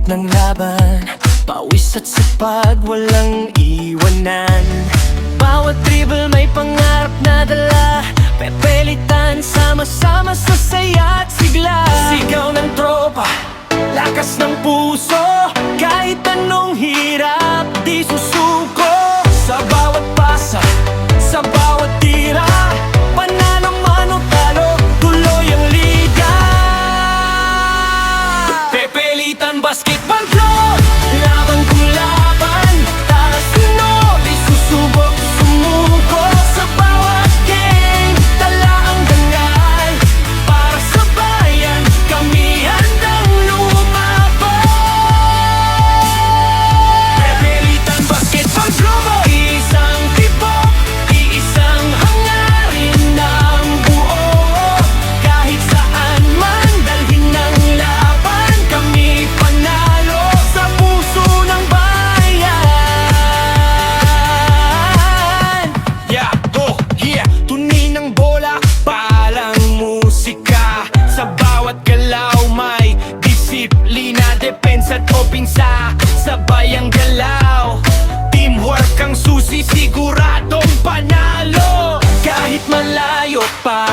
ng laban, pawis at sipag, walang iwanan. Bawat dribble may pangarap na dala, pepelitan, sama-sama sa saya at sigla. Sigaw ng tropa, lakas ng puso, kahit anong hirap di susuko. Sa bawat pasa, sa bawat tira, panalo man o talo, tuloy ang liga. Pepelitan Basketball Club, laban kung laban, tara sunod, isusubok, sumuko. Sa bawat game, tala ang dangal, para sa bayan, kami handang lumaban. Pepelitan Basketball Club, isang tibok, iisang hangarin ng buo. Kahit saan man dalhin ng laban, kami panalo sa puso ng bayan. Yeah, oh, yeah, tunin ng bola, palang musika. Sa bawat galaw may disiplina, depensa at opinsa, sabay ang galaw. Teamwork ang susi, siguradong panalo. Kahit malayo pa